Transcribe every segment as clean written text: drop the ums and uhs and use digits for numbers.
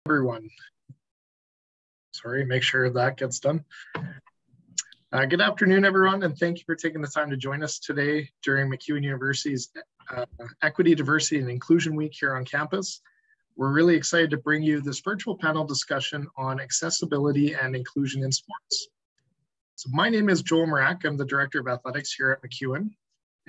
Everyone. Sorry, make sure that gets done. Good afternoon, everyone, and thank you for taking the time to join us today during MacEwan University's Equity, Diversity, and Inclusion Week here on campus. We're really excited to bring you this virtual panel discussion on accessibility and inclusion in sports. So my name is Joel Marak. I'm the Director of Athletics here at MacEwan.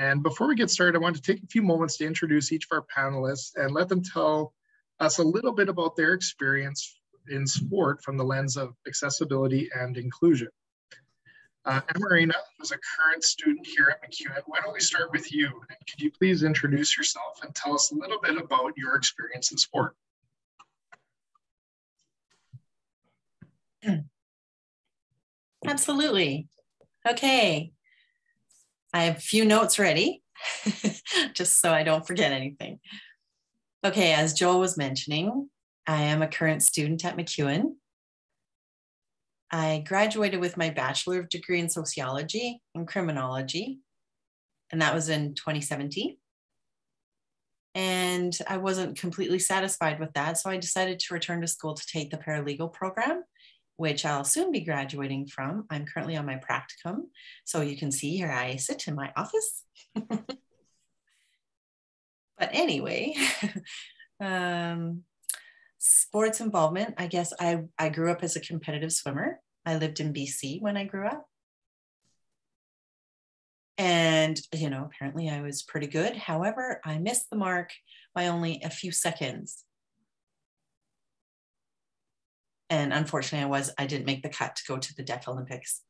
And before we get started, I want to take a few moments to introduce each of our panelists and let them tell us a little bit about their experience in sport from the lens of accessibility and inclusion. Marina is a current student here at MacEwan. Why don't we start with you? And could you please introduce yourself and tell us a little bit about your experience in sport? Absolutely. Okay. I have a few notes ready, just so I don't forget anything. Okay, as Joel was mentioning, I am a current student at MacEwan. I graduated with my bachelor degree in sociology and criminology, and that was in 2017. And I wasn't completely satisfied with that, so I decided to return to school to take the paralegal program, which I'll soon be graduating from. I'm currently on my practicum, so you can see here I sit in my office. But anyway, sports involvement, I guess I grew up as a competitive swimmer. I lived in BC when I grew up. And, you know, apparently I was pretty good. However, I missed the mark by only a few seconds. And unfortunately, I didn't make the cut to go to the Deaf Olympics,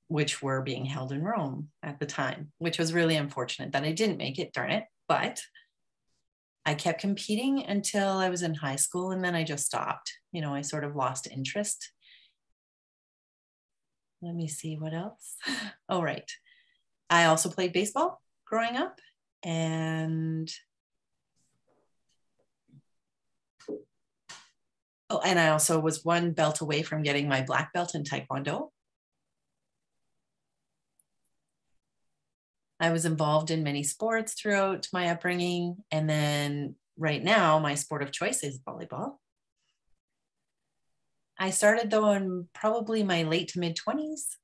which were being held in Rome at the time, which was really unfortunate that I didn't make it, darn it. But I kept competing until I was in high school, and then I just stopped. You know, I sort of lost interest. Let me see what else. Oh, right. I also played baseball growing up, and I also was one belt away from getting my black belt in Taekwondo. I was involved in many sports throughout my upbringing. And then right now, my sport of choice is volleyball. I started though in probably my late to mid 20s.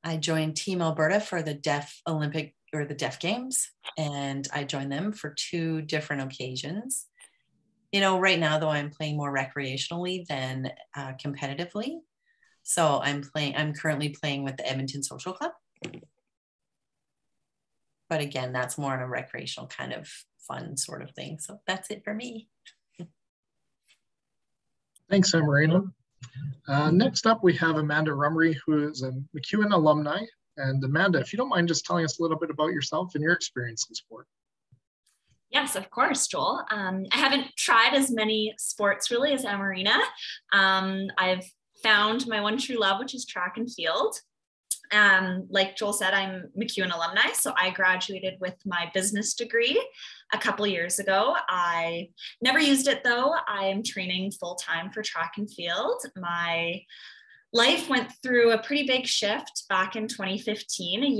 I joined Team Alberta for the Deaf Olympic or the Deaf Games. And I joined them for 2 different occasions. You know, right now though, I'm playing more recreationally than competitively. So I'm currently playing with the Edmonton Social Club. But again, that's more on a recreational kind of fun sort of thing. So that's it for me. Thanks, Marina. Next up, we have Amanda Rummery, who is a MacEwan alumni. And Amanda, if you don't mind just telling us a little bit about yourself and your experience in sport. Yes, of course, Joel. I haven't tried as many sports really as Marina. I've found my one true love, which is track and field. Like Joel said, I'm MacEwan alumni, so I graduated with my business degree a couple years ago. I never used it though. I'm training full-time for track and field. My life went through a pretty big shift back in 2015,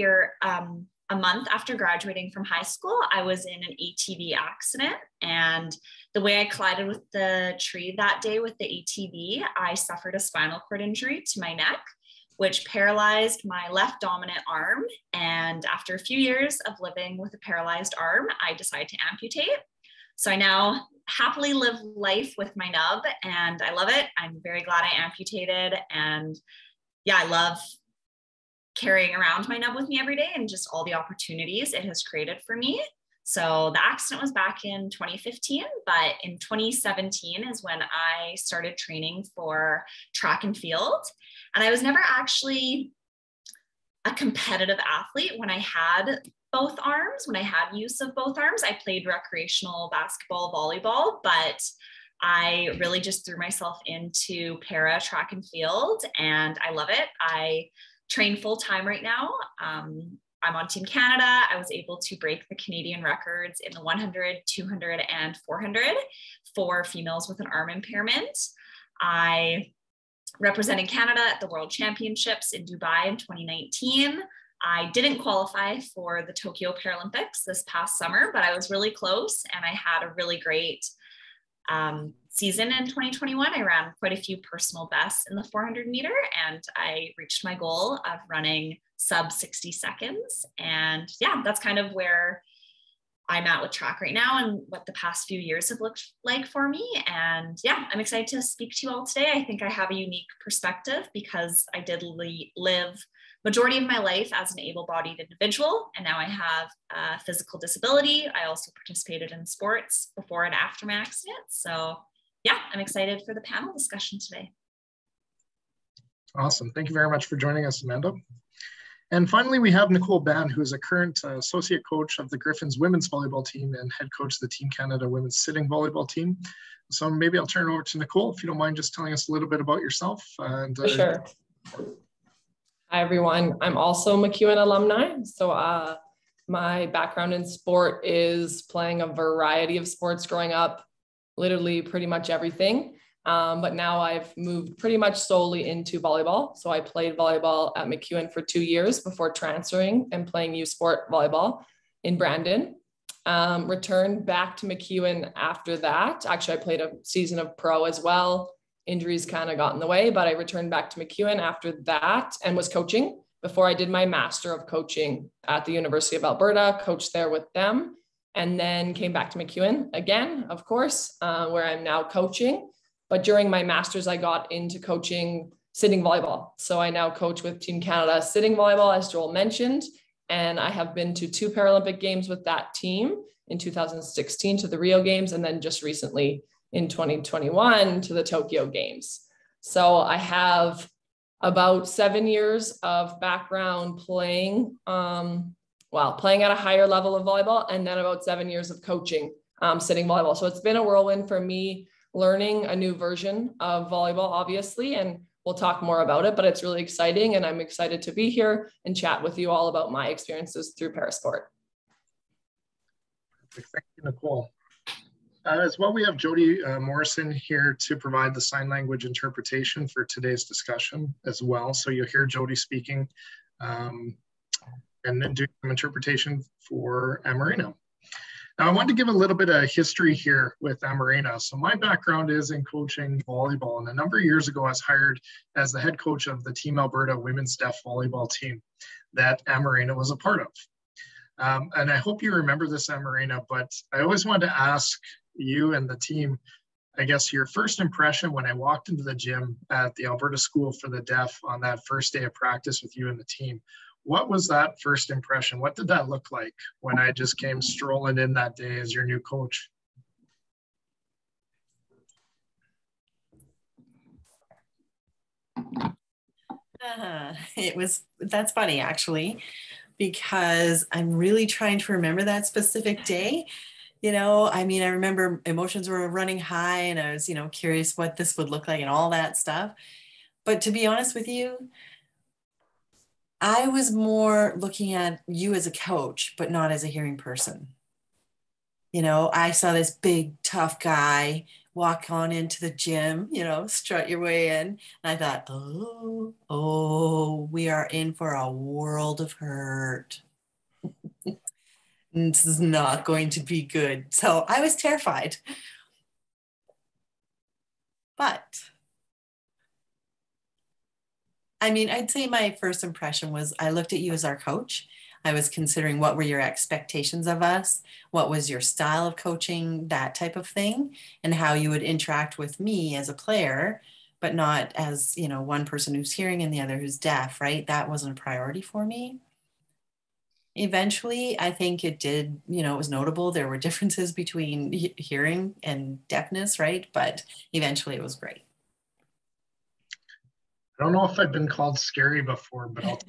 a month after graduating from high school. I was in an ATV accident, and the way I collided with the tree that day with the ATV, I suffered a spinal cord injury to my neck, which paralyzed my left dominant arm. And after a few years of living with a paralyzed arm, I decided to amputate. So I now happily live life with my nub, and I love it. I'm very glad I amputated. And yeah, I love carrying around my nub with me every day and just all the opportunities it has created for me. So the accident was back in 2015, but in 2017 is when I started training for track and field. And I was never actually a competitive athlete when I had both arms, when I had use of both arms. I played recreational basketball, volleyball, but I really just threw myself into para track and field, and I love it. I train full-time right now. I'm on Team Canada. I was able to break the Canadian records in the 100, 200, and 400 for females with an arm impairment. I represented Canada at the World Championships in Dubai in 2019. I didn't qualify for the Tokyo Paralympics this past summer, but I was really close and I had a really great season in 2021. I ran quite a few personal bests in the 400 meter and I reached my goal of running sub 60 seconds. And yeah, that's kind of where I'm at with track right now and what the past few years have looked like for me. And yeah, I'm excited to speak to you all today. I think I have a unique perspective because I did live majority of my life as an able-bodied individual, and now I have a physical disability. I also participated in sports before and after my accident. So yeah, I'm excited for the panel discussion today. Awesome. Thank you very much for joining us, Amanda. And finally, we have Nicole Ban, who is a current associate coach of the Griffins women's volleyball team and head coach of the Team Canada women's sitting volleyball team. So maybe I'll turn it over to Nicole, if you don't mind just telling us a little bit about yourself. And, For sure. Hi, everyone. I'm also MacEwan alumni. So my background in sport is playing a variety of sports growing up, literally pretty much everything. But now I've moved pretty much solely into volleyball. So I played volleyball at MacEwan for 2 years before transferring and playing U Sport volleyball in Brandon. Returned back to MacEwan after that. Actually, I played a season of pro as well. Injuries kind of got in the way, but I returned back to MacEwan after that and was coaching before I did my Master of Coaching at the University of Alberta, coached there with them, and then came back to MacEwan again, of course, where I'm now coaching. But during my master's, I got into coaching sitting volleyball. So I now coach with Team Canada sitting volleyball, as Joel mentioned. And I have been to 2 Paralympic Games with that team in 2016 to the Rio Games, and then just recently in 2021 to the Tokyo Games. So I have about 7 years of background playing, playing at a higher level of volleyball, and then about 7 years of coaching sitting volleyball. So it's been a whirlwind for me, learning a new version of volleyball, obviously, and we'll talk more about it, but it's really exciting. And I'm excited to be here and chat with you all about my experiences through parasport. Thank you, Nicole. As well, we have Jody Morrison here to provide the sign language interpretation for today's discussion as well. So you'll hear Jody speaking and then doing some interpretation for Amarina. Now, I want to give a little bit of history here with Amarina. So my background is in coaching volleyball, and a number of years ago, I was hired as the head coach of the Team Alberta women's deaf volleyball team that Amarina was a part of. And I hope you remember this, Amarina, but I always wanted to ask you and the team, I guess, your first impression when I walked into the gym at the Alberta School for the Deaf on that first day of practice with you and the team. What was that first impression? What did that look like when I just came strolling in that day as your new coach? That's funny, actually, because I'm really trying to remember that specific day. You know, I mean, I remember emotions were running high and I was, curious what this would look like and all that stuff. But to be honest with you, I was more looking at you as a coach, but not as a hearing person. I saw this big, tough guy walk on into the gym, strut your way in. And I thought, oh, we are in for a world of hurt. This is not going to be good. So I was terrified. But I mean, I'd say my first impression was I looked at you as our coach. I was considering what were your expectations of us, what was your style of coaching, that type of thing, and how you would interact with me as a player, but not as, one person who's hearing and the other who's deaf, right? That wasn't a priority for me. Eventually, I think it did, it was notable. There were differences between hearing and deafness, right? But eventually it was great. I don't know if I've been called scary before, but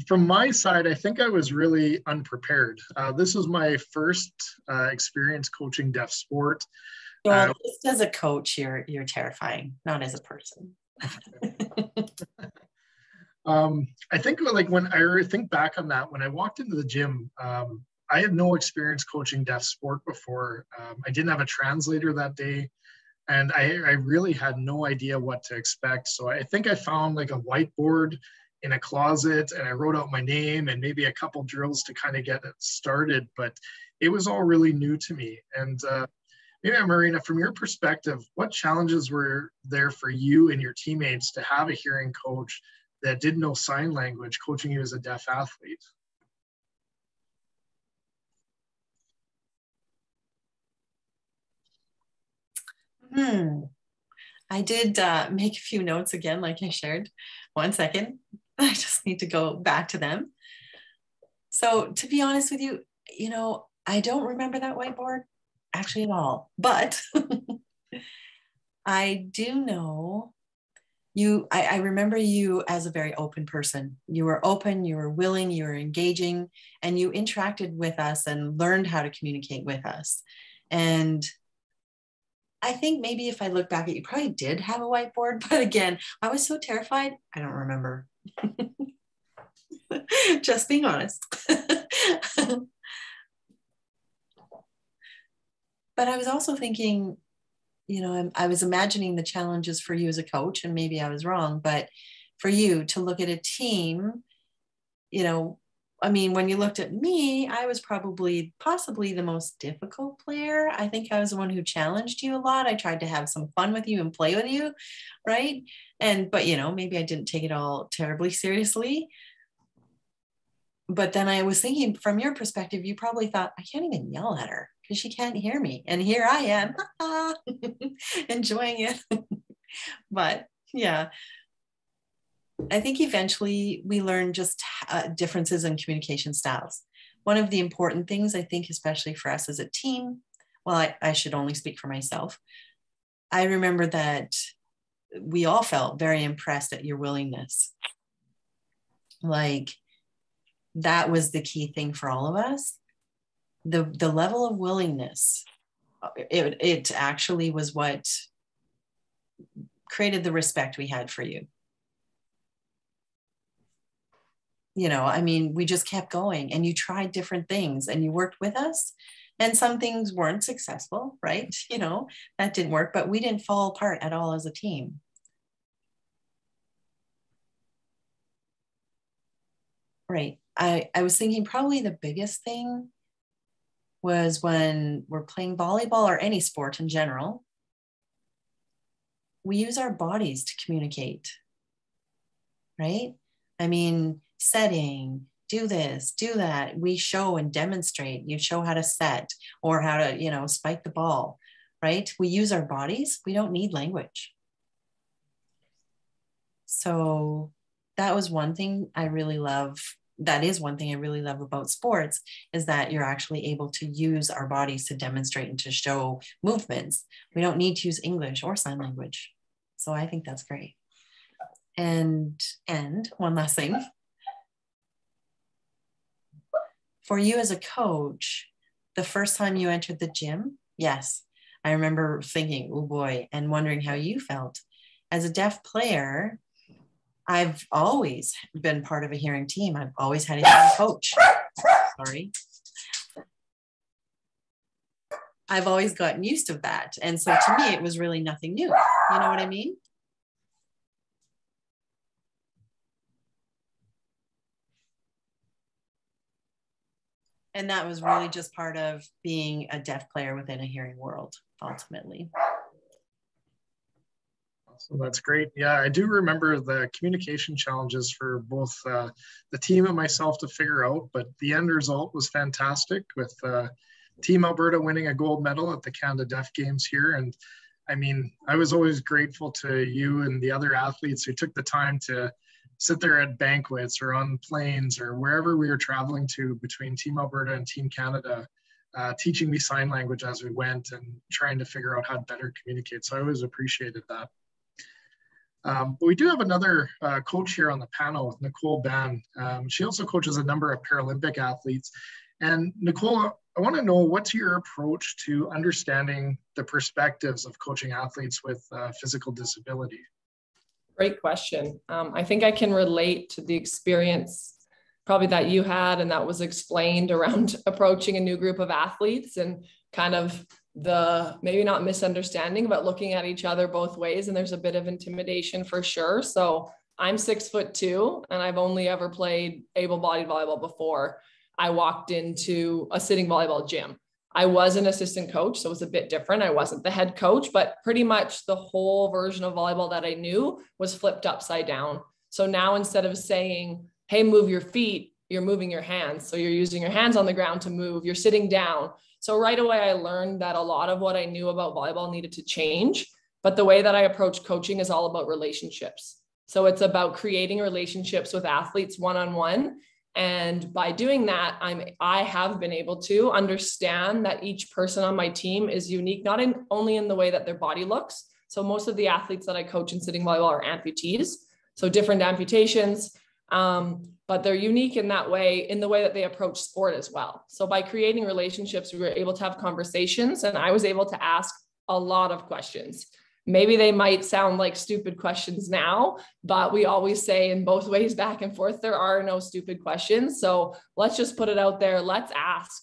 from my side, I think I was really unprepared. This was my first experience coaching deaf sport. Well, just as a coach, you're terrifying, not as a person. I think when I think back on that, when I walked into the gym, I had no experience coaching deaf sport before. I didn't have a translator that day. And I really had no idea what to expect. So I think I found like a whiteboard in a closet and I wrote out my name and maybe a couple drills to kind of get it started, but it was all really new to me. And maybe, Marina, from your perspective, what challenges were there for you and your teammates to have a hearing coach that didn't know sign language coaching you as a deaf athlete? I did make a few notes again, like I shared. 1 second. I just need to go back to them. So to be honest with you, you know, I don't remember that whiteboard actually at all, but I do know you, I remember you as a very open person. You were open, you were willing, you were engaging, and you interacted with us and learned how to communicate with us. And I think maybe if I look back at you, probably did have a whiteboard, but again, I was so terrified, I don't remember. Just being honest. But I was also thinking, you know, I was imagining the challenges for you as a coach, and maybe I was wrong, but for you to look at a team, you know, I mean, when you looked at me, I was possibly the most difficult player. I think I was the one who challenged you a lot. I tried to have some fun with you and play with you, right? But, you know, maybe I didn't take it all terribly seriously. But then I was thinking, from your perspective, you probably thought, I can't even yell at her because she can't hear me. And here I am, enjoying it. But yeah, I think eventually we learn just differences in communication styles. One of the important things, I think, especially for us as a team, well, I should only speak for myself. I remember that we all felt very impressed at your willingness. Like, that was the key thing for all of us. The level of willingness, it actually was what created the respect we had for you. You know, I mean, we just kept going, and you tried different things and you worked with us, and some things weren't successful, right? You know, that didn't work, but we didn't fall apart at all as a team. Right. I was thinking probably the biggest thing was when we're playing volleyball or any sport in general, we use our bodies to communicate, right? I mean, setting, do this, do that. We show and demonstrate. You show how to set or how to, you know, spike the ball, right? We use our bodies. We don't need language. So that was one thing I really love. That is one thing I really love about sports, is that you're actually able to use our bodies to demonstrate and to show movements. We don't need to use English or sign language. So I think that's great. And one last thing. For you as a coach, the first time you entered the gym, yes, I remember thinking, oh boy, and wondering how you felt. As a deaf player, I've always been part of a hearing team. I've always had a hearing coach. Sorry. I've always gotten used to that. And so to me, it was really nothing new. You know what I mean? And that was really just part of being a deaf player within a hearing world, ultimately. So that's great. Yeah, I do remember the communication challenges for both the team and myself to figure out, but the end result was fantastic, with Team Alberta winning a gold medal at the Canada Deaf Games here. And I mean, I was always grateful to you and the other athletes who took the time to sit there at banquets or on planes or wherever we were traveling to between Team Alberta and Team Canada, teaching me sign language as we went and trying to figure out how to better communicate. So I always appreciated that. But we do have another coach here on the panel, Nicole Ban. She also coaches a number of Paralympic athletes. And Nicole, I want to know, what's your approach to understanding the perspectives of coaching athletes with physical disability? Great question. I think I can relate to the experience probably that you had and that was explained around approaching a new group of athletes, and kind of the maybe not misunderstanding, but looking at each other both ways. And there's a bit of intimidation for sure. So I'm 6'2", and I've only ever played able-bodied volleyball before I walked into a sitting volleyball gym. I was an assistant coach, so it was a bit different. I wasn't the head coach, but pretty much the whole version of volleyball that I knew was flipped upside down. So now instead of saying, hey, move your feet, you're moving your hands. So you're using your hands on the ground to move, you're sitting down. So right away, I learned that a lot of what I knew about volleyball needed to change. But the way that I approach coaching is all about relationships. So it's about creating relationships with athletes one-on-one. And by doing that, I have been able to understand that each person on my team is unique, not only in the way that their body looks. So most of the athletes that I coach in sitting volleyball are amputees, so different amputations, but they're unique in that way, in the way that they approach sport as well. So by creating relationships, we were able to have conversations, and I was able to ask a lot of questions. Maybe they might sound like stupid questions now, but we always say in both ways, back and forth, there are no stupid questions. So let's just put it out there. Let's ask.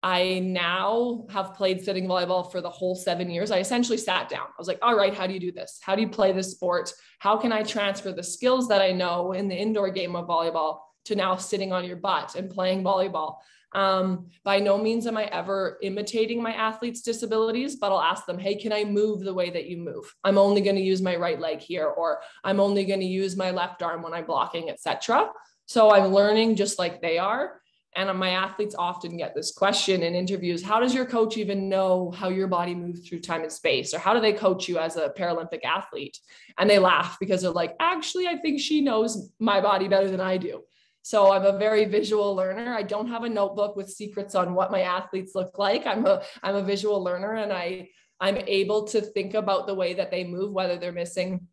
I now have played sitting volleyball for the whole 7 years. I essentially sat down. I was like, all right, how do you do this? How do you play this sport? How can I transfer the skills that I know in the indoor game of volleyball to now sitting on your butt and playing volleyball? By no means am I ever imitating my athletes' disabilities, but I'll ask them, hey, can I move the way that you move? I'm only going to use my right leg here, or I'm only going to use my left arm when I'm blocking, etc. So I'm learning just like they are. And my athletes often get this question in interviews: how does your coach even know how your body moves through time and space? Or how do they coach you as a Paralympic athlete? And they laugh because they're like, actually, I think she knows my body better than I do. So I'm a very visual learner. I don't have a notebook with secrets on what my athletes look like. I'm a visual learner, and I'm able to think about the way that they move, whether they're missing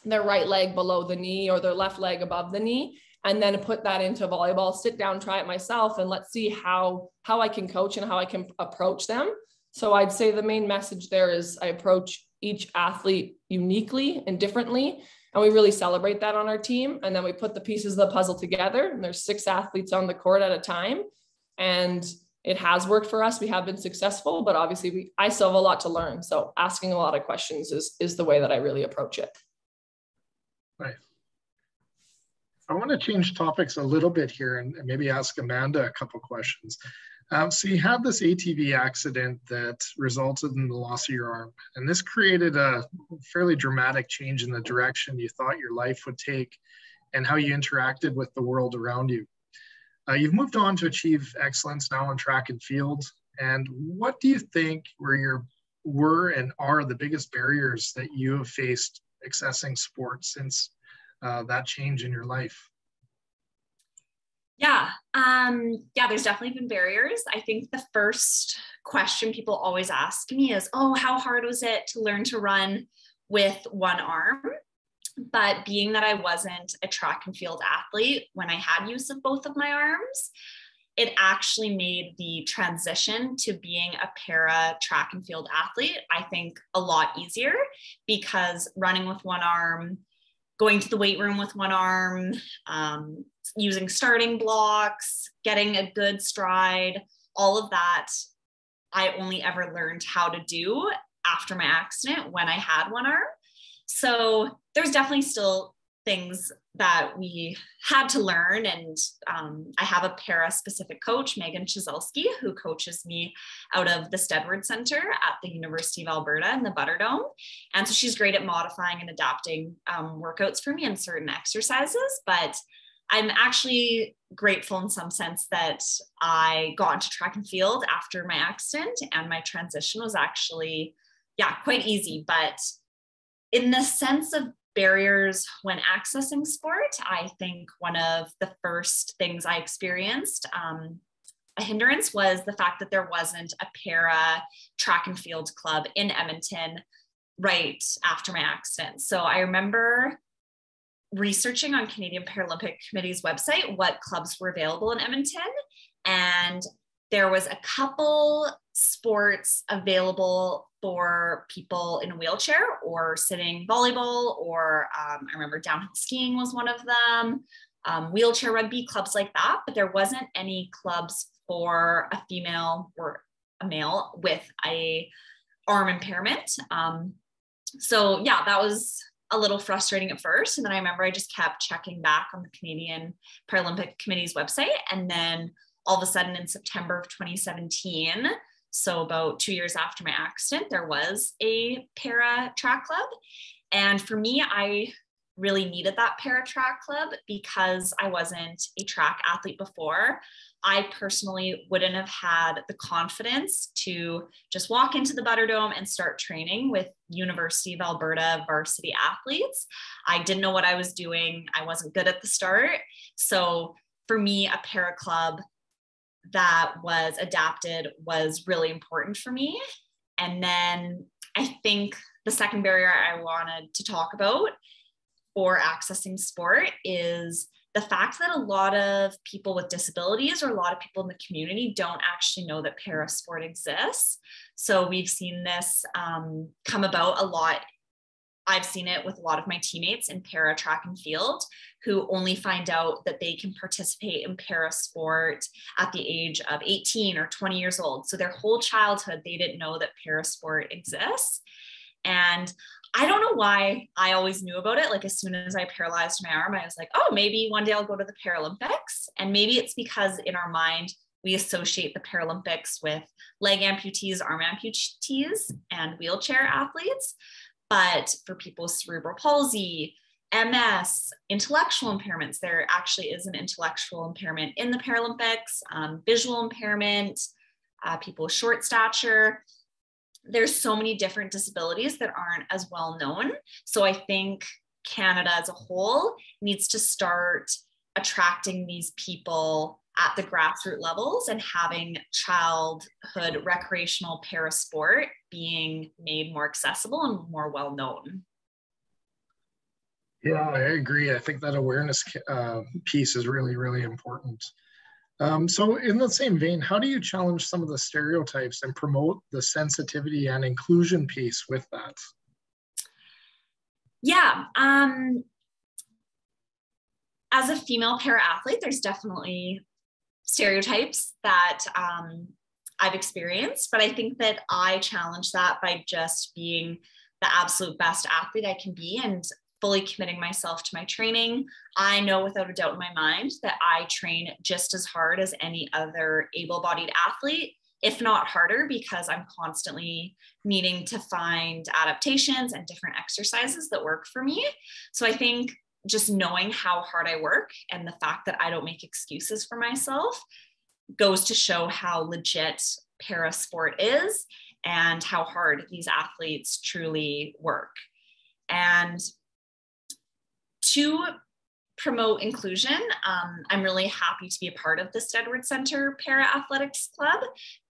their right leg below the knee or their left leg above the knee, and then put that into volleyball, sit down, try it myself, and let's see how I can coach and how I can approach them. So I'd say the main message there is I approach each athlete uniquely and differently. And we really celebrate that on our team. And then we put the pieces of the puzzle together, and there's 6 athletes on the court at a time. And it has worked for us. We have been successful, but obviously I still have a lot to learn. So asking a lot of questions is the way that I really approach it. Right. I want to change topics a little bit here and maybe ask Amanda a couple questions. So you had this ATV accident that resulted in the loss of your arm, and this created a fairly dramatic change in the direction you thought your life would take and how you interacted with the world around you. You've moved on to achieve excellence now in track and field. And what do you think were and are the biggest barriers that you have faced accessing sports since that change in your life? There's definitely been barriers. I think the first question people always ask me is, oh, how hard was it to learn to run with one arm? But being that I wasn't a track and field athlete when I had use of both of my arms, it actually made the transition to being a para track and field athlete, I think, a lot easier, because running with one arm, going to the weight room with one arm, using starting blocks, getting a good stride, all of that, I only ever learned how to do after my accident when I had one arm. So there's definitely still things that we had to learn. And I have a para-specific coach, Megan Chizelsky, who coaches me out of the Stedward Center at the University of Alberta in the Butterdome. And so she's great at modifying and adapting workouts for me in certain exercises. But I'm actually grateful in some sense that I got into track and field after my accident, and my transition was actually, quite easy. But in the sense of barriers when accessing sport, I think one of the first things I experienced, a hindrance, was the fact that there wasn't a para track and field club in Edmonton right after my accident. So I remember researching on Canadian Paralympic Committee's website what clubs were available in Edmonton, and there was a couple sports available for people in a wheelchair, or sitting volleyball, or I remember downhill skiing was one of them, wheelchair rugby, clubs like that, but there wasn't any clubs for a female or a male with a arm impairment. So that was a little frustrating at first. And then I remember I just kept checking back on the Canadian Paralympic Committee's website. And then all of a sudden in September of 2017, so about 2 years after my accident, there was a para track club. And for me, I really needed that para track club because I wasn't a track athlete before. I personally wouldn't have had the confidence to just walk into the Butterdome and start training with University of Alberta varsity athletes. I didn't know what I was doing. I wasn't good at the start. So for me, a para club that was adapted was really important for me. And then I think the second barrier I wanted to talk about for accessing sport is the fact that a lot of people with disabilities or a lot of people in the community don't actually know that para sport exists. So we've seen this come about a lot. I've seen it with a lot of my teammates in para track and field who only find out that they can participate in para sport at the age of 18 or 20 years old. So their whole childhood, they didn't know that para sport exists. And I don't know why I always knew about it. Like as soon as I paralyzed my arm, I was like, oh, maybe one day I'll go to the Paralympics. And maybe it's because in our mind, we associate the Paralympics with leg amputees, arm amputees, and wheelchair athletes. But for people with cerebral palsy, MS, intellectual impairments, there actually is an intellectual impairment in the Paralympics, visual impairment, people with short stature. There's so many different disabilities that aren't as well known. So I think Canada as a whole needs to start attracting these people at the grassroots levels and having childhood recreational para sport being made more accessible and more well known. Yeah, I agree. I think that awareness piece is really, really important. So in the same vein, how do you challenge some of the stereotypes and promote the sensitivity and inclusion piece with that? Yeah, as a female para athlete, there's definitely stereotypes that I've experienced, but I think that I challenge that by just being the absolute best athlete I can be and fully committing myself to my training. I know without a doubt in my mind that I train just as hard as any other able-bodied athlete, if not harder, because I'm constantly needing to find adaptations and different exercises that work for me. So I think just knowing how hard I work and the fact that I don't make excuses for myself goes to show how legit para sport is and how hard these athletes truly work. And to promote inclusion, I'm really happy to be a part of the Stedward Center Para Athletics Club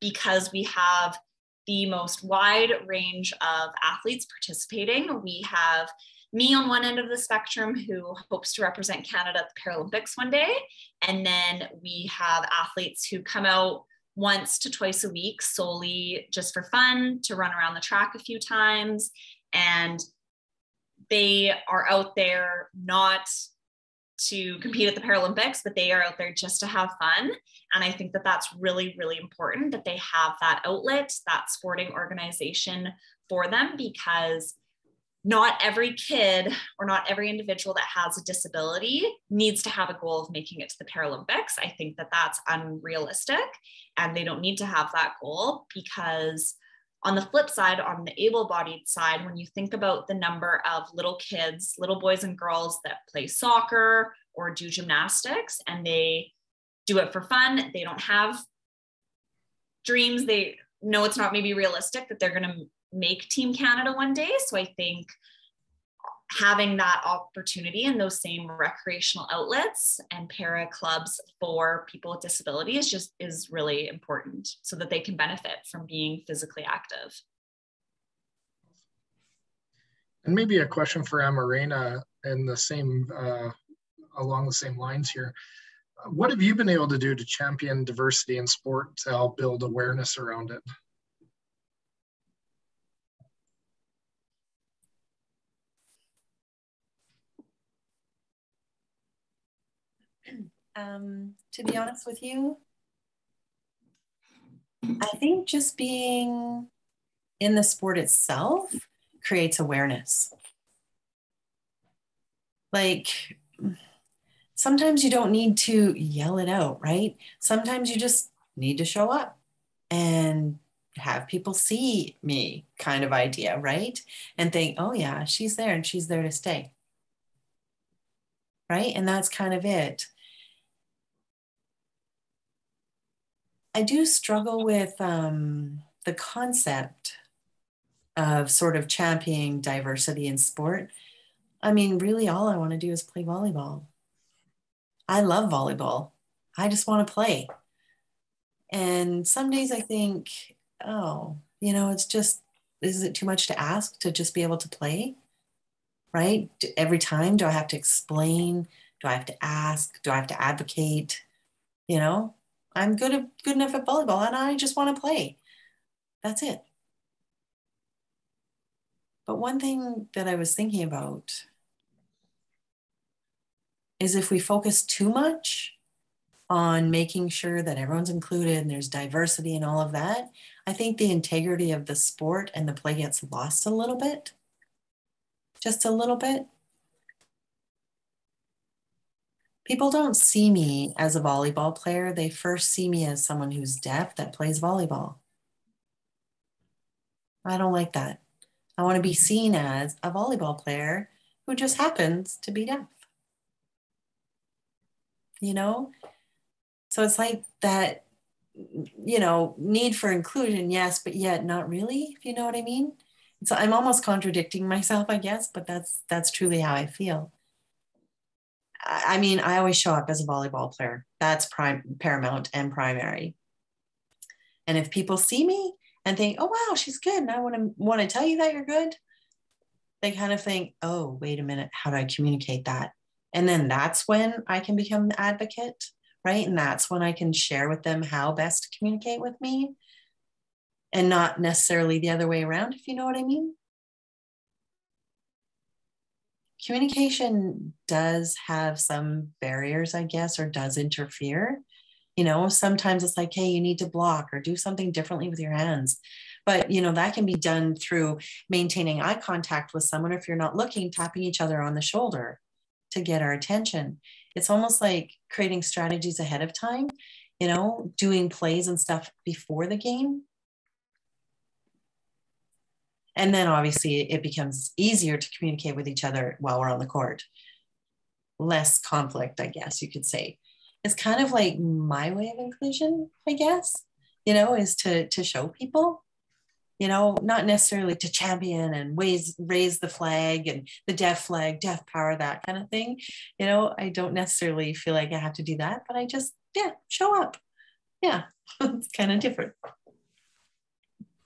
because we have the most wide range of athletes participating. We have me on one end of the spectrum who hopes to represent Canada at the Paralympics one day. And then we have athletes who come out once to twice a week solely just for fun, to run around the track a few times. And they are out there not to compete at the Paralympics, but they are out there just to have fun. And I think that that's really, really important that they have that outlet, that sporting organization for them, because not every kid or not every individual that has a disability needs to have a goal of making it to the Paralympics. I think that that's unrealistic and they don't need to have that goal, because on the flip side, on the able-bodied side, when you think about the number of little kids, little boys and girls that play soccer or do gymnastics and they do it for fun, they don't have dreams, they know it's not maybe realistic that they're going to make Team Canada one day. So I think having that opportunity and those same recreational outlets and para clubs for people with disabilities is really important so that they can benefit from being physically active. And maybe a question for Amarena in the same, along the same lines here. What have you been able to do to champion diversity in sport to help build awareness around it? To be honest with you, I think just being in the sport itself creates awareness. Like, sometimes you don't need to yell it out, right? Sometimes you just need to show up and have people see me, kind of idea, right? And think, oh yeah, she's there and she's there to stay. Right? And that's kind of it. I do struggle with the concept of sort of championing diversity in sport. I mean, really, all I want to do is play volleyball. I love volleyball. I just want to play. And some days I think, oh, it's just, is it too much to ask to just be able to play? Right? Every time, do I have to explain? Do I have to ask? Do I have to advocate? I'm good enough at volleyball and I just want to play. That's it. But one thing that I was thinking about is if we focus too much on making sure that everyone's included and there's diversity and all of that, I think the integrity of the sport and the play gets lost a little bit. Just a little bit. People don't see me as a volleyball player. They first see me as someone who's deaf that plays volleyball. I don't like that. I want to be seen as a volleyball player who just happens to be deaf. So it's like that, need for inclusion, yes, but yet not really, if you know what I mean. So I'm almost contradicting myself, I guess, but that's truly how I feel. I mean, I always show up as a volleyball player. That's paramount and primary. And if people see me and think, oh, wow, she's good, and I want to tell you that you're good, they kind of think, oh, wait a minute, how do I communicate that? And then that's when I can become the advocate, right? And that's when I can share with them how best to communicate with me, and not necessarily the other way around, if you know what I mean. Communication does have some barriers, I guess, or does interfere. Sometimes it's like, hey, you need to block or do something differently with your hands. But, that can be done through maintaining eye contact with someone. If you're not looking, tapping each other on the shoulder to get our attention. It's almost like creating strategies ahead of time, doing plays and stuff before the game. And then obviously it becomes easier to communicate with each other while we're on the court. Less conflict, I guess you could say. It's kind of like my way of inclusion, I guess, is to show people, not necessarily to champion and raise the flag and the deaf flag, deaf power, that kind of thing. I don't necessarily feel like I have to do that, but I just, show up. Yeah, it's kind of different.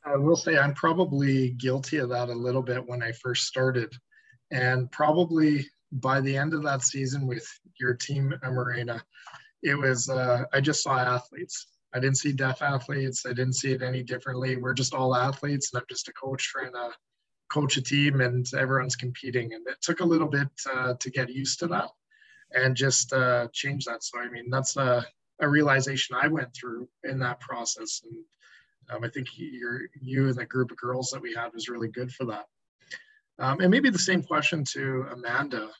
I will say I'm probably guilty of that a little bit when I first started. And probably by the end of that season with your team, Marina, it was, I just saw athletes. I didn't see deaf athletes. I didn't see it any differently. We're just all athletes, and I'm just a coach trying to coach a team, and everyone's competing. And it took a little bit to get used to that and just change that. So, I mean, that's a realization I went through in that process. And I think you and the group of girls that we had was really good for that. And maybe the same question to Amanda.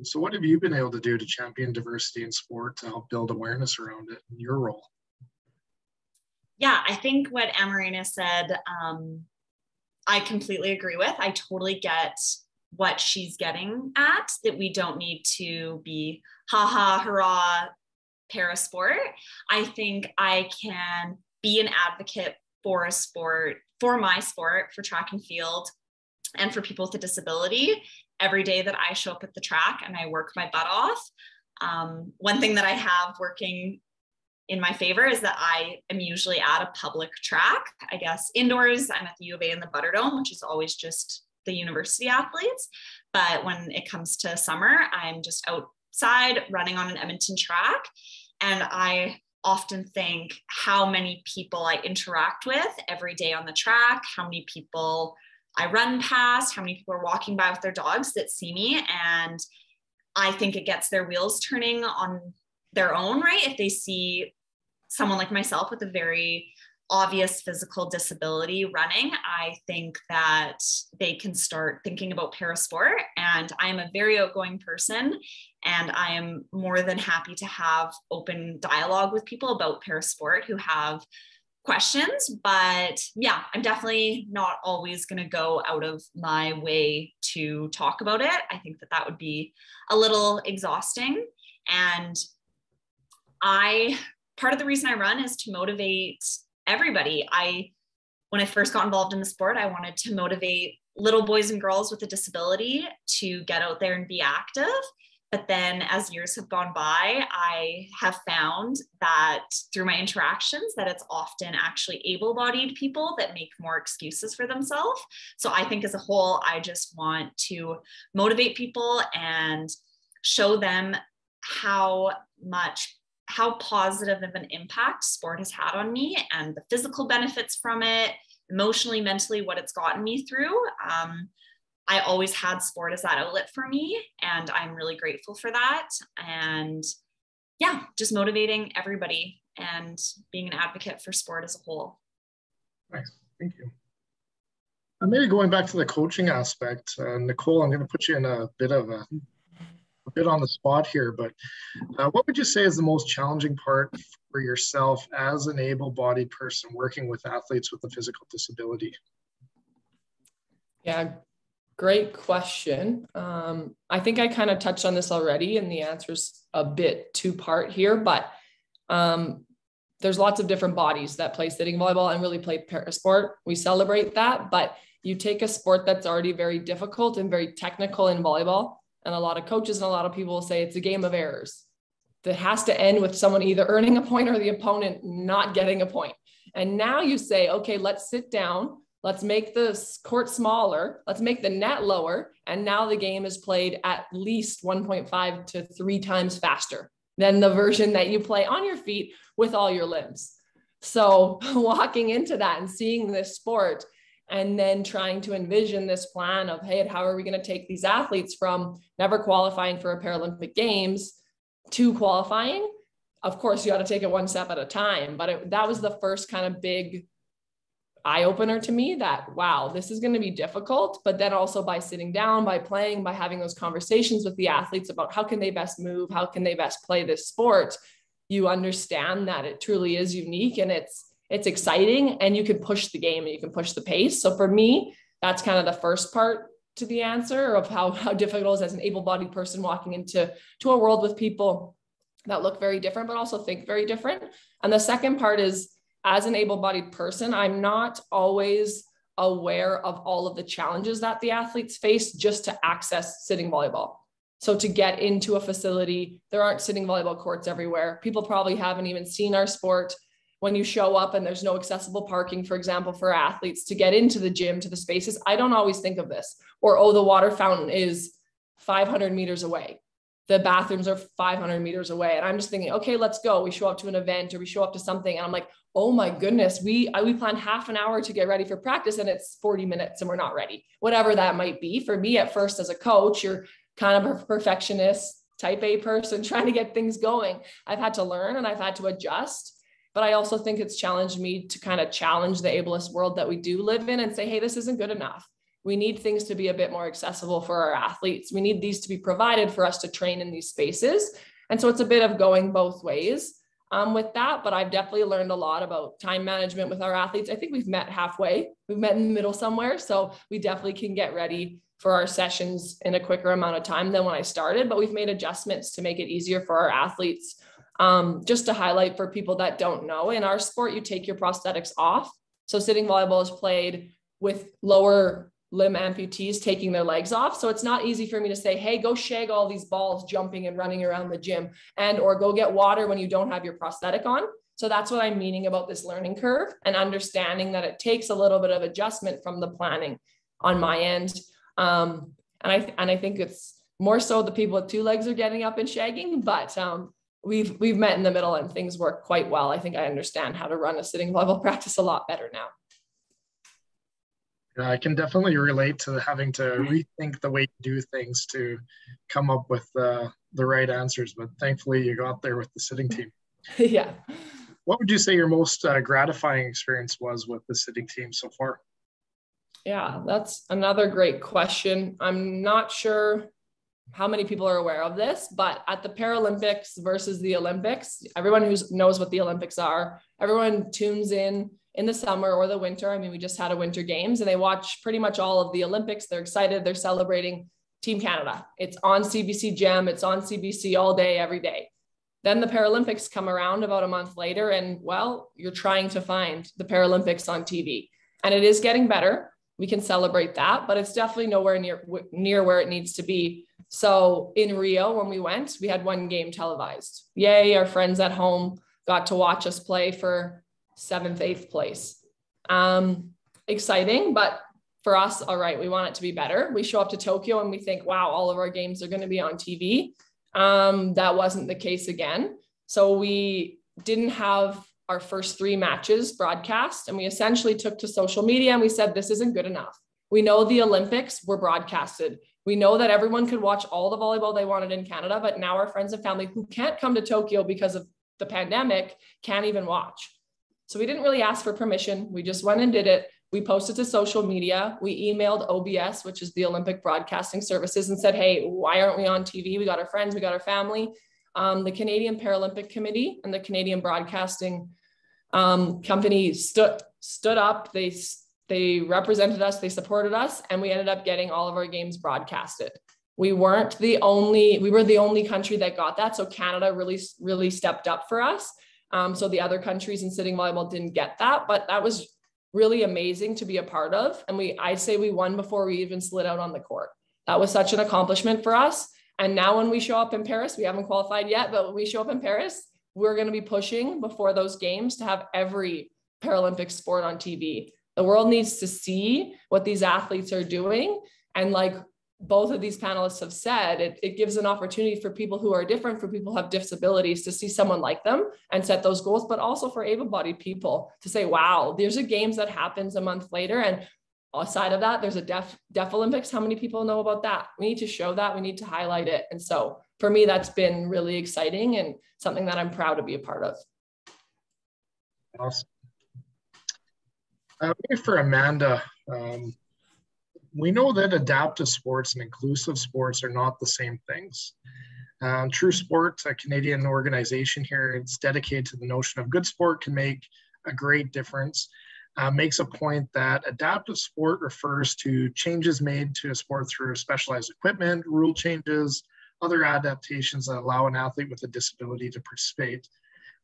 So what have you been able to do to champion diversity in sport to help build awareness around it in your role? Yeah, I think what Amarina said, I completely agree with. I totally get what she's getting at, that we don't need to be ha-ha, hurrah, parasport. I think I can be an advocate for a sport, for my sport, for track and field, and for people with a disability every day that I show up at the track and I work my butt off. One thing that I have working in my favor is that I am usually at a public track. I guess indoors, I'm at the U of A in the Butterdome, which is always just the university athletes. But when it comes to summer, I'm just outside running on an Edmonton track. And I often think how many people I interact with every day on the track, how many people I run past, how many people are walking by with their dogs that see me. And I think it gets their wheels turning on their own, right? If they see someone like myself with a very obvious physical disability running, I think that they can start thinking about parasport. And I'm a very outgoing person, and I am more than happy to have open dialogue with people about parasport who have questions. But yeah, I'm definitely not always going to go out of my way to talk about it. I think that that would be a little exhausting. And part of the reason I run is to motivate everybody. When I first got involved in the sport, I wanted to motivate little boys and girls with a disability to get out there and be active. But then as years have gone by, I have found that through my interactions that it's often actually able-bodied people that make more excuses for themselves. So I think as a whole, I just want to motivate people and show them how positive of an impact sport has had on me and the physical benefits from it, emotionally, mentally, what it's gotten me through. I always had sport as that outlet for me, and I'm really grateful for that. And yeah, just motivating everybody and being an advocate for sport as a whole. Nice, thank you. Maybe going back to the coaching aspect, Nicole, I'm going to put you in a bit on the spot here, but what would you say is the most challenging part for yourself as an able-bodied person working with athletes with a physical disability? Yeah, great question. I think I kind of touched on this already, and the answer is a bit two-part here, but there's lots of different bodies that play sitting volleyball and really play parasport. We celebrate that, but you take a sport that's already very difficult and very technical in volleyball, and a lot of coaches and a lot of people will say it's a game of errors that has to end with someone either earning a point or the opponent not getting a point. And now you say, okay, let's sit down. Let's make the court smaller. Let's make the net lower. And now the game is played at least 1.5 to 3 times faster than the version that you play on your feet with all your limbs. So walking into that and seeing this sport and then trying to envision this plan of, hey, how are we going to take these athletes from never qualifying for a Paralympic Games to qualifying? Of course, you got to take it one step at a time. But that was the first kind of big eye opener to me that, wow, this is going to be difficult. But then also by sitting down, by playing, by having those conversations with the athletes about how can they best move, how can they best play this sport, you understand that it truly is unique and it's exciting, and you can push the game and you can push the pace. So for me, that's kind of the first part to the answer of how difficult it is as an able-bodied person walking into a world with people that look very different, but also think very different. And the second part is, as an able-bodied person, I'm not always aware of all of the challenges that the athletes face just to access sitting volleyball. So to get into a facility, there aren't sitting volleyball courts everywhere. People probably haven't even seen our sport. When you show up and there's no accessible parking, for example, for athletes to get into the gym, to the spaces, I don't always think of this. Or, oh, the water fountain is 500 meters away. The bathrooms are 500 meters away. And I'm just thinking, okay, let's go. We show up to an event or we show up to something. And I'm like, oh my goodness, we planned half an hour to get ready for practice and it's 40 minutes and we're not ready. Whatever that might be. For me at first as a coach, you're kind of a perfectionist, type A person trying to get things going. I've had to learn and I've had to adjust. But I also think it's challenged me to kind of challenge the ableist world that we do live in and say, hey, this isn't good enough. We need things to be a bit more accessible for our athletes. We need these to be provided for us to train in these spaces. And so it's a bit of going both ways with that. But I've definitely learned a lot about time management with our athletes. I think we've met halfway. We've met in the middle somewhere. So we definitely can get ready for our sessions in a quicker amount of time than when I started. But we've made adjustments to make it easier for our athletes. Just to highlight for people that don't know, in our sport, you take your prosthetics off. So sitting volleyball is played with lower limb amputees taking their legs off. So it's not easy for me to say, hey, go shag all these balls jumping and running around the gym or go get water when you don't have your prosthetic on. So that's what I'm meaning about this learning curve and understanding that it takes a little bit of adjustment from the planning on my end. And I think it's more so the people with 2 legs are getting up and shagging, but we've met in the middle and things work quite well. I think I understand how to run a sitting volleyball practice a lot better now. Yeah, I can definitely relate to having to rethink the way you do things to come up with the right answers, but thankfully you got there with the sitting team. Yeah. What would you say your most gratifying experience was with the sitting team so far? Yeah, that's another great question. I'm not sure how many people are aware of this, but at the Paralympics versus the Olympics, everyone who knows what the Olympics are, everyone tunes in the summer or the winter. I mean, we just had a winter games and they watch pretty much all of the Olympics. They're excited. They're celebrating Team Canada. It's on CBC Gem. It's on CBC all day, every day. Then the Paralympics come around about a month later and, well, you're trying to find the Paralympics on TV. And it is getting better. We can celebrate that, but it's definitely nowhere near where it needs to be. So in Rio, when we went, we had one game televised. Yay, our friends at home got to watch us play for 7th, 8th place. Exciting, but for us, all right, we want it to be better. We show up to Tokyo and we think, wow, all of our games are going to be on TV. That wasn't the case again. So we didn't have our first 3 matches broadcast, and we essentially took to social media and we said, this isn't good enough. We know the Olympics were broadcasted. We know that everyone could watch all the volleyball they wanted in Canada, but now our friends and family who can't come to Tokyo because of the pandemic can't even watch. So we didn't really ask for permission. We just went and did it. We posted to social media. We emailed OBS, which is the Olympic Broadcasting Services, and said, hey, why aren't we on TV? We got our friends, we got our family. The Canadian Paralympic Committee and the Canadian Broadcasting Company stood up. They represented us, they supported us, and we ended up getting all of our games broadcasted. We were the only country that got that. So Canada really stepped up for us. So the other countries in sitting volleyball didn't get that, but that was really amazing to be a part of. And I'd say we won before we even slid out on the court. That was such an accomplishment for us. And now when we show up in Paris, we haven't qualified yet, but when we show up in Paris, we're going to be pushing before those games to have every Paralympic sport on TV. The world needs to see what these athletes are doing. And like both of these panelists have said, it gives an opportunity for people who are different, for people who have disabilities to see someone like them and set those goals, but also for able-bodied people to say, wow, there's a games that happens a month later. And aside of that, there's a deaf Olympics. How many people know about that? We need to show that. We need to highlight it. And so for me, that's been really exciting and something that I'm proud to be a part of. Awesome. Maybe for Amanda, we know that adaptive sports and inclusive sports are not the same things. True Sport, a Canadian organization here, it's dedicated to the notion of good sport can make a great difference, makes a point that adaptive sport refers to changes made to a sport through specialized equipment, rule changes, other adaptations that allow an athlete with a disability to participate.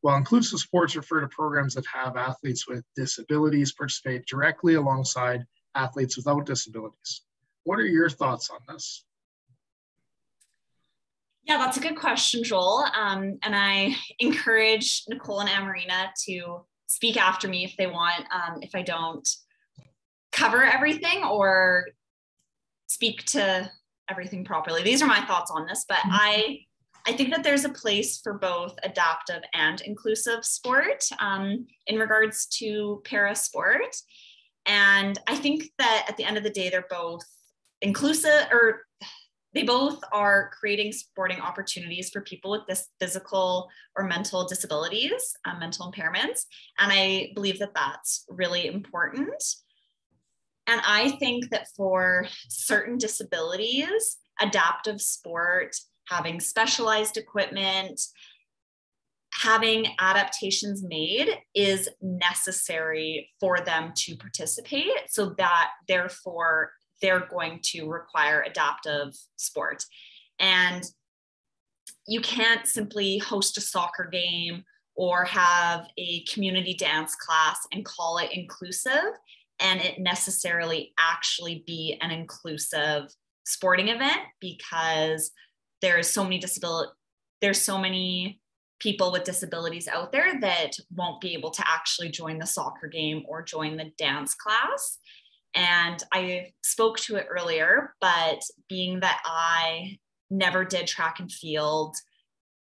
While inclusive sports refer to programs that have athletes with disabilities participate directly alongside athletes without disabilities. What are your thoughts on this? Yeah, that's a good question, Joel. And I encourage Nicole and Amarina to speak after me if they want, if I don't cover everything or speak to everything properly. These are my thoughts on this, but I think that there's a place for both adaptive and inclusive sport in regards to para sport. And I think that at the end of the day, they're both inclusive, or they both are creating sporting opportunities for people with this physical or mental disabilities, mental impairments. And I believe that that's really important. And I think that for certain disabilities, adaptive sport, having specialized equipment, having adaptations made is necessary for them to participate, so that therefore they're going to require adaptive sport. And you can't simply host a soccer game or have a community dance class and call it inclusive and it necessarily actually be an inclusive sporting event, because there's so many people with disabilities out there that won't be able to actually join the soccer game or join the dance class. And I spoke to it earlier, but being that I never did track and field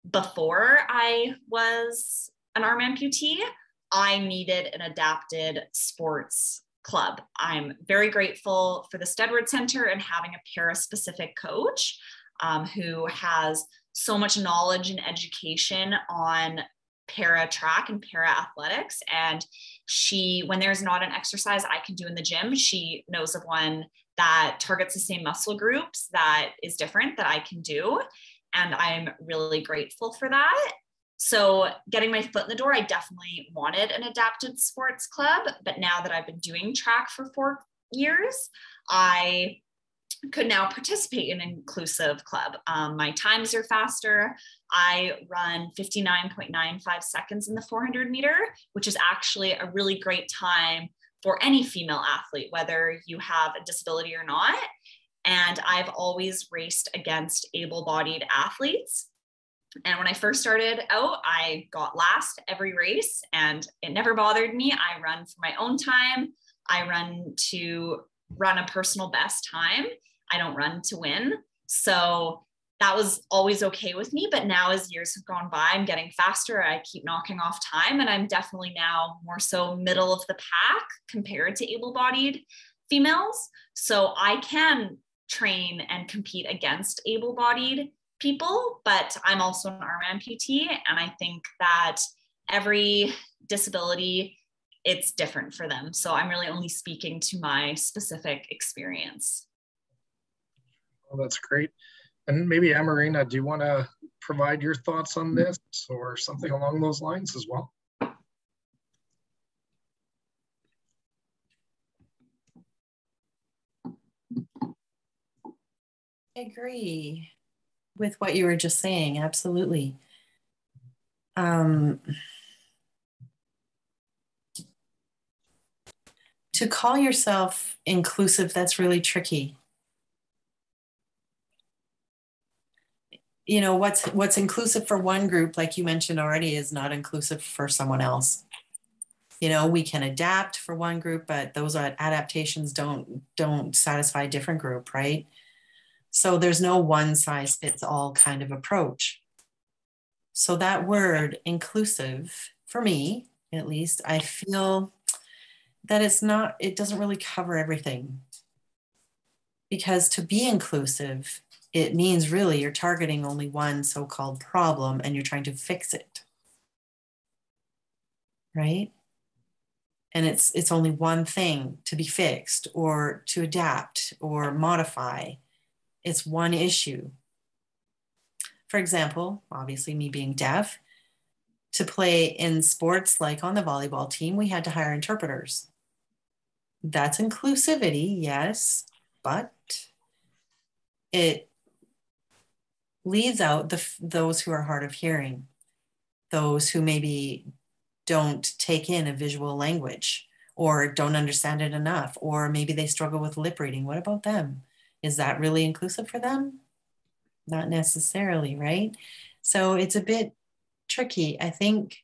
before I was an arm amputee, I needed an adapted sports club. I'm very grateful for the Steadward Center and having a para-specific coach who has so much knowledge and education on para track and para athletics. And when there's not an exercise I can do in the gym, she knows of one that targets the same muscle groups that is different that I can do. And I'm really grateful for that. So getting my foot in the door, I definitely wanted an adapted sports club. But now that I've been doing track for 4 years, I could now participate in an inclusive club. My times are faster. I run 59.95 seconds in the 400 meter, which is actually a really great time for any female athlete, whether you have a disability or not. And I've always raced against able-bodied athletes. And when I first started out, I got last every race, and it never bothered me. I run for my own time. I run to run a personal best time. I don't run to win. So that was always okay with me. But now as years have gone by, I'm getting faster. I keep knocking off time, and I'm definitely now more so middle of the pack compared to able-bodied females. So I can train and compete against able-bodied people, but I'm also an arm amputee. And I think that every disability, it's different for them. So I'm really only speaking to my specific experience. Well, that's great. And maybe Amarina, do you want to provide your thoughts on this or something along those lines as well? I agree with what you were just saying. Absolutely. To call yourself inclusive, that's really tricky. You know, what's inclusive for one group, like you mentioned already, is not inclusive for someone else. You know, we can adapt for one group, but those adaptations don't satisfy a different group, right? So there's no one size fits all kind of approach. So that word inclusive, for me, at least, I feel that it doesn't really cover everything. Because to be inclusive, it means really you're targeting only one so-called problem and you're trying to fix it, right? And it's only one thing to be fixed or to adapt or modify. It's one issue. For example, obviously me being deaf, to play in sports like on the volleyball team, we had to hire interpreters. That's inclusivity, yes, but it leaves out those who are hard of hearing, those who maybe don't take in a visual language or don't understand it enough, or maybe they struggle with lip reading. What about them? Is that really inclusive for them? Not necessarily, right? So it's a bit tricky. I think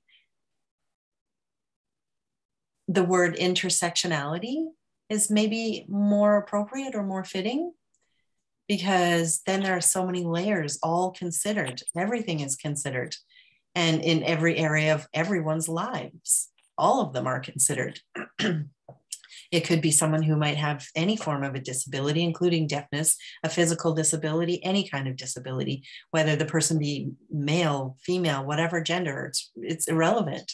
the word intersectionality is maybe more appropriate or more fitting, because then there are so many layers all considered. Everything is considered. And in every area of everyone's lives, all of them are considered. It could be someone who might have any form of a disability, including deafness, a physical disability, any kind of disability, whether the person be male, female, whatever gender, it's irrelevant.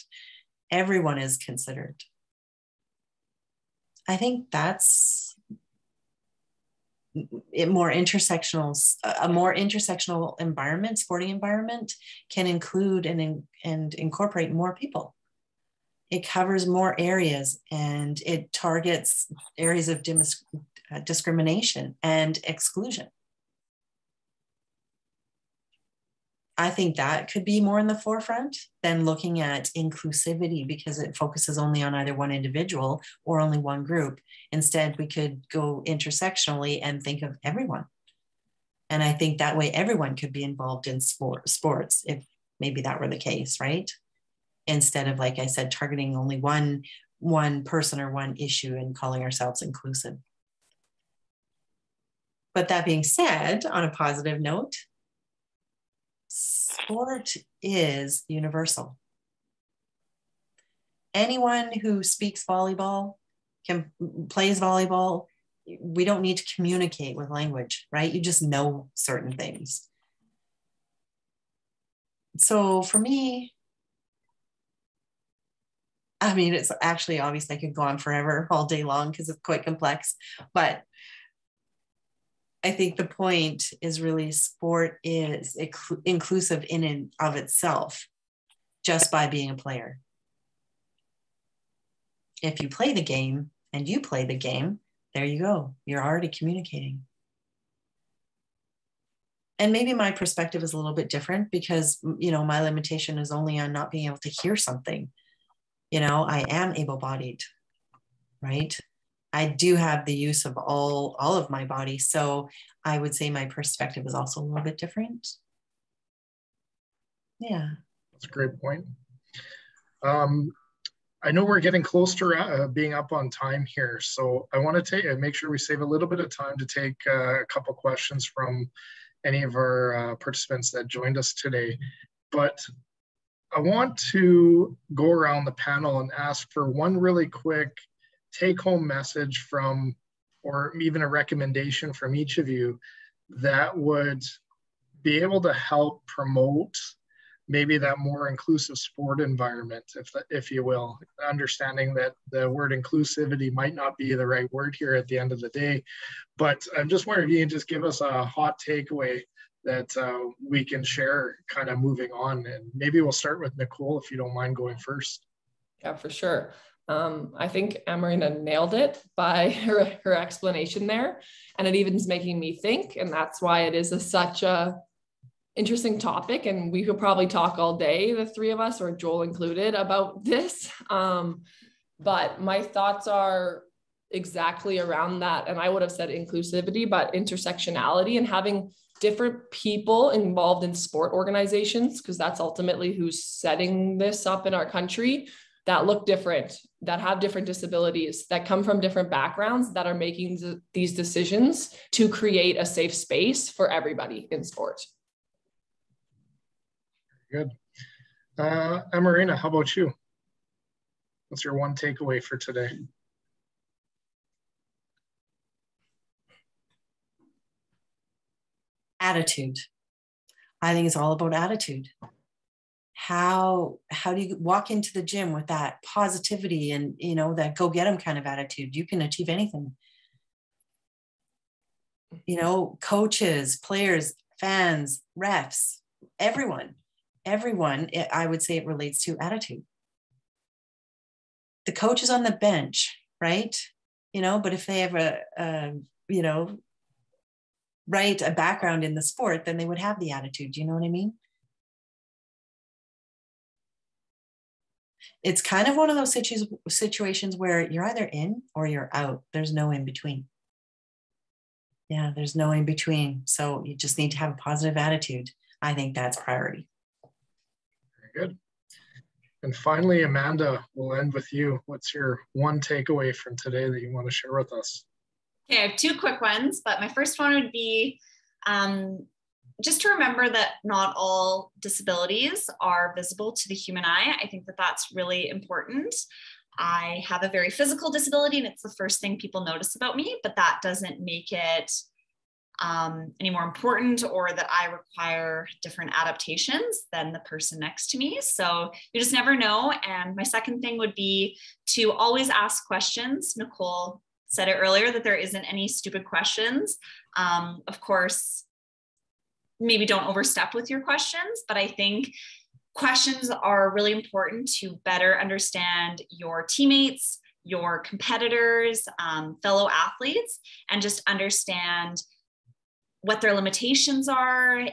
Everyone is considered. I think that's a more intersectional environment, sporting environment, can include and incorporate more people. It covers more areas and it targets areas of discrimination and exclusion. I think that could be more in the forefront than looking at inclusivity, because it focuses only on either one individual or only one group. Instead, we could go intersectionally and think of everyone. And I think that way everyone could be involved in sports, if maybe that were the case, right? Instead of, like I said, targeting only one person or one issue and calling ourselves inclusive. But that being said, on a positive note, sport is universal. Anyone who speaks volleyball, plays volleyball, we don't need to communicate with language, right? You just know certain things. So for me, I mean, it's actually, obviously I could go on forever all day long because it's quite complex, but I think the point is really sport is inclusive in and of itself just by being a player. If you play the game and you play the game, there you go. You're already communicating. And maybe my perspective is a little bit different because, you know, my limitation is only on not being able to hear something. You know, I am able-bodied, right? I do have the use of all of my body. So I would say my perspective is also a little bit different. Yeah. That's a great point. I know we're getting close to being up on time here, so I want to make sure we save a little bit of time to take a couple questions from any of our participants that joined us today. But I want to go around the panel and ask for one really quick take-home message from, or even a recommendation from each of you that would be able to help promote maybe that more inclusive sport environment, if you will, understanding that the word inclusivity might not be the right word here at the end of the day. But I'm just wondering if you can just give us a hot takeaway that we can share kind of moving on. And maybe we'll start with Nicole, if you don't mind going first. Yeah, for sure. I think Amarina nailed it by her explanation there. And it even is making me think, and that's why it is such a interesting topic. And we could probably talk all day, the three of us, or Joel included, about this. But my thoughts are exactly around that. And I would have said inclusivity, but intersectionality and having different people involved in sport organizations, because that's ultimately who's setting this up in our country, that look different, that have different disabilities, that come from different backgrounds, that are making these decisions to create a safe space for everybody in sport. Good. Amarina, how about you? What's your one takeaway for today? Attitude. I think it's all about attitude. How do you walk into the gym with that positivity and, you know, that go get 'em kind of attitude? You can achieve anything. You know, coaches, players, fans, refs, everyone, I would say it relates to attitude. The coach is on the bench, right? You know, but if they have a background in the sport, then they would have the attitude. Do you know what I mean? It's kind of one of those situations where you're either in or you're out. There's no in between. Yeah, there's no in between. So you just need to have a positive attitude. I think that's priority. Very good. And finally, Amanda, we'll end with you. What's your one takeaway from today that you want to share with us? Okay, I have two quick ones, but my first one would be just to remember that not all disabilities are visible to the human eye. I think that that's really important. I have a very physical disability and it's the first thing people notice about me, but that doesn't make it any more important or that I require different adaptations than the person next to me. So you just never know. And my second thing would be to always ask questions. Nicole said it earlier that there isn't any stupid questions. Of course, maybe don't overstep with your questions, but I think questions are really important to better understand your teammates, your competitors, fellow athletes, and just understand what their limitations are,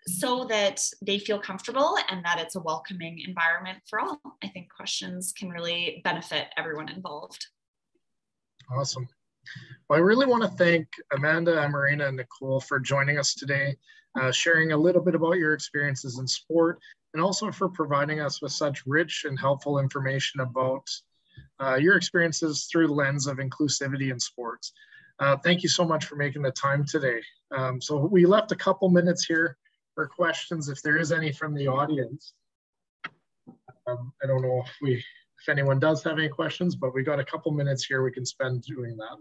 so that they feel comfortable and that it's a welcoming environment for all. I think questions can really benefit everyone involved. Awesome. Well, I really want to thank Amanda, Amarina, and Nicole for joining us today, sharing a little bit about your experiences in sport, and also for providing us with such rich and helpful information about your experiences through the lens of inclusivity in sports. Thank you so much for making the time today. So we left a couple minutes here for questions, if there is any from the audience. I don't know if anyone does have any questions, but we got a couple minutes here we can spend doing that.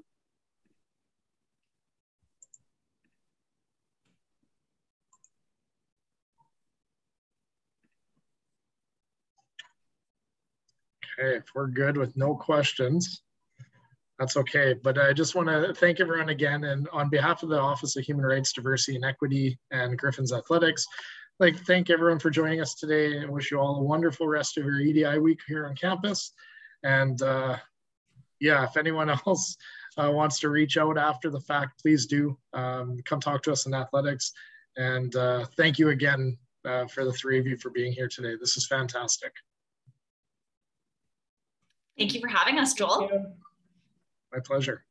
Okay, if we're good with no questions, that's okay. But I just want to thank everyone again. And on behalf of the Office of Human Rights, Diversity and Equity and Griffins Athletics, I'd like to thank everyone for joining us today and wish you all a wonderful rest of your EDI week here on campus. And yeah, if anyone else wants to reach out after the fact, please do come talk to us in athletics. And thank you again for the three of you for being here today. This is fantastic. Thank you for having us, Joel. My pleasure.